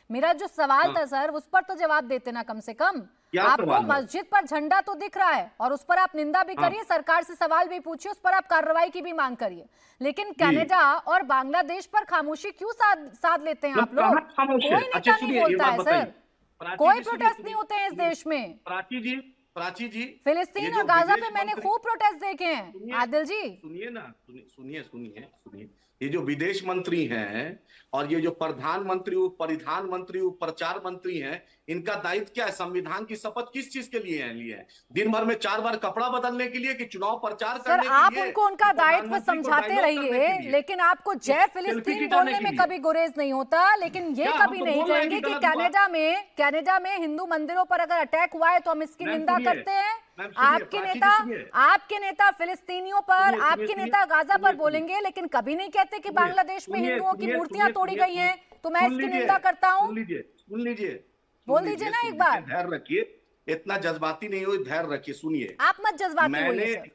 मेरा जो सवाल हाँ। था सर, उस पर तो जवाब देते ना कम से कम। क्या आपको सवाल है? मस्जिद पर झंडा तो दिख रहा है और उस पर आप निंदा भी हाँ। करिए, सरकार से सवाल भी पूछिए, उस पर आप कार्रवाई की भी मांग करिए, लेकिन जी। कनाडा और बांग्लादेश पर खामोशी क्यों साध लेते हैं आप मतलब कहाँ लोग? खामोश है? कोई अच्छा नेता नहीं सुनिए, एक बोलता बात है बताइए। सर, प्राची कोई जी सुनिए, प्रोटेस्ट नहीं सुनिए, होते हैं इस सुनिए। देश में। प्राची जी, प्राची जी, ये फिलिस्तीन और जो गाजा पे विदेश मैंने मंत्री, खूब प्रोटेस्ट देखे हैं सुनिए, आदिल जी। सुनिए ना, सुनिए सुनिए सुनिए, ये जो विदेश मंत्री हैं और ये जो प्रधानमंत्री, परिधान मंत्री, प्रचार मंत्री हैं, इनका दायित्व क्या है? संविधान की शपथ किस चीज के लिए है? दिन भर में 4 बार कपड़ा बदलने के लिए, कि चुनाव प्रचार सर करने के आप लिए, उनको कि उनका दायित्व प्रधानमंत्री को समझाते डायलॉग करने रहिए, के लिए, लेकिन आपको कि जय सेल्फी फिलिस्तीन खिंचाने बोलने के में लिए? कभी गुरेज नहीं होता, लेकिन ये क्या हम कभी तो नहीं बोल रहे हैं कि कहेंगे कि गलत हुआ? कनाडा में हिंदू मंदिरों पर अगर अटैक हुआ है तो हम इसकी मैम निंदा सुनिए, करते हैं। मैम सुनिए, प्राची जी सुनिए, आपके नेता फिलिस्तीनियों पर, सुनिए सुनिए आपके सुनिए नेता गाजा पर सुनिए सुनिए बोलेंगे, लेकिन कभी नहीं कहते कि सुनिए बांग्लादेश में सुनिए हिंदुओं की सुनिए मूर्तियां सुनिए तोड़ी सुनिए गई हैं, तो मैं सुन इसकी लीजिए, निंदा करता हूं। सुन लीजिए, सुन लीजिए, बोल दीजिए ना एक बार। धैर्य रखिए, इतना जज्बाती नहीं हो, धैर्य रखिए, सुनिए। आप मत जज्बाती होइए मैंने, सर।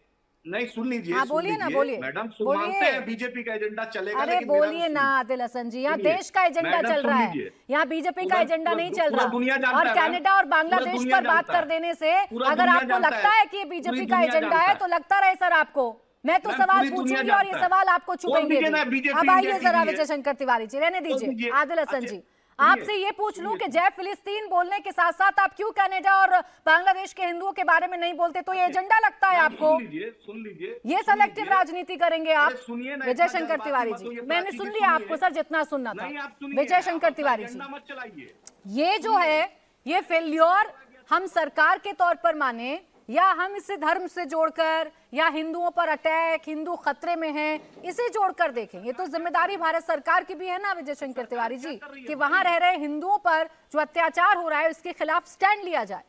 नहीं सुन लीजिए, हाँ सुन बोलिए ना, लीजिए बोलिए मैडम, बोलिए। मानते हैं बीजेपी का एजेंडा चलेगा, अरे लेकिन मेरा तो बोलिए ना सुनिए, आदिल हसन जी, यहाँ सुनिए देश का एजेंडा मैडम, चल सुन रहा है, लीजिए। यहाँ बीजेपी का पूरा एजेंडा पूरा नहीं चल पूरा रहा। दुनिया और जानता है मैम, कनाडा और पूरा बांग्लादेश दुनिया पर बात जानता कर है, देने से पूरा अगर दुनिया आपको जानता लगता है, है कि ये पूरी बीजेपी का दुनिया एजेंडा जानता है है, तो लगता रहे सर आपको। मैं तो मैम सवाल पूरी दुनिया पूछूंगी और ये जानता है। सवाल आपको बोल छुपेंगे दीजिए भी। ना, बीजेपी अब इंडिया आइए की जरा ही है, विजय शंकर तिवारी जी, रहने बोल दीजिए दीजिए। आदिल हसन अच्छा जी। सुनिए, आपसे ये पूछ लूं सुनिए कि सुनिए। जय फिलिस्तीन बोलने के साथ साथ आप क्यों कनाडा और बांग्लादेश के हिंदुओं के बारे में नहीं बोलते? तो ये एजेंडा लगता है मैम आपको? सुन लीजिए, ये सुन सेलेक्टिव लीजिए। राजनीति करेंगे अरे आप? सुनिए ना, विजय इतना शंकर जज्बाती तिवारी मत जी, होइए, मैंने प्राची सुन जी लिया सुनिए। आपको सर, जितना सुनना था। नहीं आप सुनिए, विजय आप शंकर अपना तिवारी जी, एजेंडा मत चलाइए। ये जो है, ये फेल्योर हम सरकार के तौर पर माने या हम इसे धर्म से जोड़कर या हिंदुओं पर अटैक, हिंदू खतरे में हैं, इसे जोड़कर देखें, ये तो जिम्मेदारी भारत सरकार की भी है ना विजय शंकर तिवारी जी, कि वहां रह रहे हिंदुओं पर जो अत्याचार हो रहा है उसके खिलाफ स्टैंड लिया जाए।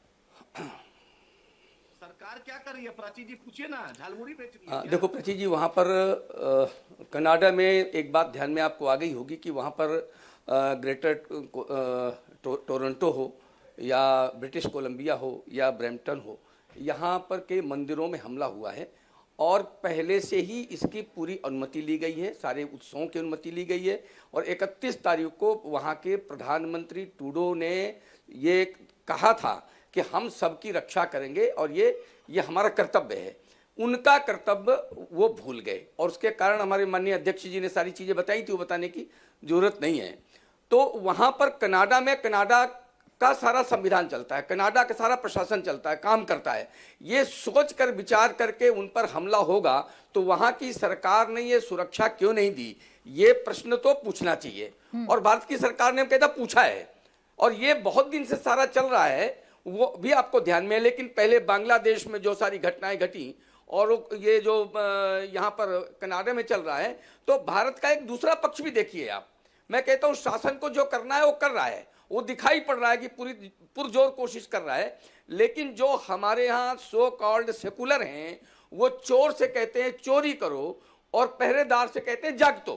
सरकार क्या कर रही है? प्राची जी पूछिए ना, झालमुड़ी बेच रही है क्या? देखो प्राची जी, वहाँ पर कनाडा में एक बात ध्यान में आपको आ गई होगी कि वहाँ पर ग्रेटर टोरंटो हो या ब्रिटिश कोलंबिया हो या ब्रैम्पटन हो, यहाँ पर के मंदिरों में हमला हुआ है और पहले से ही इसकी पूरी अनुमति ली गई है, सारे उत्सवों की अनुमति ली गई है। और 31 तारीख को वहाँ के प्रधानमंत्री ट्रूडो ने ये कहा था कि हम सबकी रक्षा करेंगे और ये हमारा कर्तव्य है। उनका कर्तव्य वो भूल गए और उसके कारण हमारे माननीय अध्यक्ष जी ने सारी चीज़ें बताई थी, वो बताने की ज़रूरत नहीं है। तो वहाँ पर कनाडा में कनाडा का सारा संविधान चलता है, कनाडा का सारा प्रशासन चलता है, काम करता है। ये सोच कर विचार करके उन पर हमला होगा तो वहाँ की सरकार ने ये सुरक्षा क्यों नहीं दी, ये प्रश्न तो पूछना चाहिए। और भारत की सरकार ने कहता पूछा है और ये बहुत दिन से सारा चल रहा है, वो भी आपको ध्यान में है। लेकिन पहले बांग्लादेश में जो सारी घटनाएं घटी और ये जो यहाँ पर कनाडा में चल रहा है, तो भारत का एक दूसरा पक्ष भी देखिए आप। मैं कहता हूँ शासन को जो करना है वो कर रहा है, वो दिखाई पड़ रहा है कि पूरी पुरजोर कोशिश कर रहा है। लेकिन जो हमारे यहाँ सो कॉल्ड सेकुलर हैं, वो चोर से कहते हैं चोरी करो और पहरेदार से कहते हैं जागतो।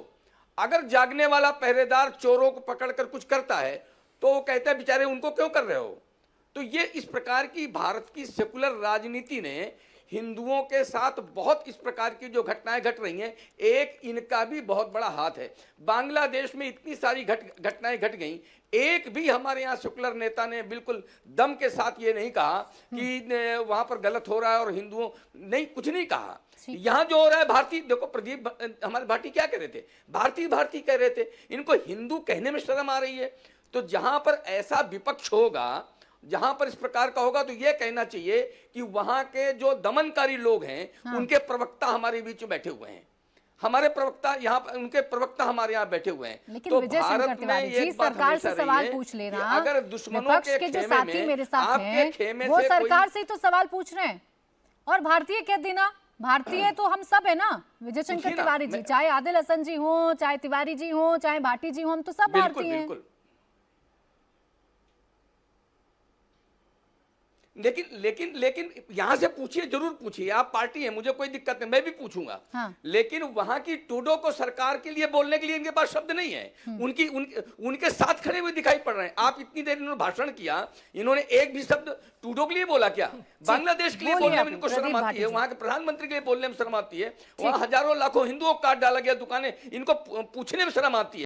अगर जागने वाला पहरेदार चोरों को पकड़कर कुछ करता है तो वो कहते हैं बेचारे उनको क्यों कर रहे हो। तो ये इस प्रकार की भारत की सेकुलर राजनीति ने हिंदुओं के साथ बहुत इस प्रकार की जो घटनाएं घट रही हैं, एक इनका भी बहुत बड़ा हाथ है। बांग्लादेश में इतनी सारी घटनाएं घट गई, एक भी हमारे यहाँ सेकुलर नेता ने बिल्कुल दम के साथ ये नहीं कहा कि वहां पर गलत हो रहा है और हिंदुओं नहीं, कुछ नहीं कहा। यहाँ जो हो रहा है, भारतीय देखो, प्रदीप हमारे भाटी क्या कह रहे थे, भारतीय भारतीय कह रहे थे, इनको हिंदू कहने में शर्म आ रही है। तो जहां पर ऐसा विपक्ष होगा, जहां पर इस प्रकार का होगा, तो यह कहना चाहिए कि वहां के जो दमनकारी लोग हैं उनके प्रवक्ता हमारे बीच में बैठे हुए हैं, हमारे प्रवक्ता यहाँ, उनके प्रवक्ता हमारे यहाँ बैठे हुए हैं। लेकिन तो विजय शंकर तिवारी जी, सरकार से सवाल पूछ लेना, अगर दुश्मनों विपक्ष के जो साथी मेरे साथ हैं वो सरकार से तो सवाल पूछ रहे हैं, और भारतीय कह देना, भारतीय तो हम सब है ना विजय शंकर तिवारी जी, चाहे आदिल हसन जी हो, चाहे तिवारी जी हो, चाहे भाटी जी हो, हम तो सब भारतीय हैं। लेकिन यहां से पूछिए, जरूर पूछिए, आप पार्टी है, मुझे कोई दिक्कत नहीं, मैं भी पूछूंगा। हाँ। लेकिन वहां की ट्रूडो को सरकार के लिए बोलने के लिए इनके पास शब्द नहीं है। उनके साथ खड़े हुए दिखाई पड़ रहे हैं। आप इतनी देर इन्होंने भाषण किया, इन्होंने एक भी शब्द ट्रूडो के लिए बोला क्या? बांग्लादेश के लिए बोलने में इनको शर्म आती है, वहां के प्रधानमंत्री के लिए बोलने में शर्म आती है, वहां हजारों लाखों हिंदुओं को काट डाला गया दुकानें, इनको पूछने में शर्म आती है।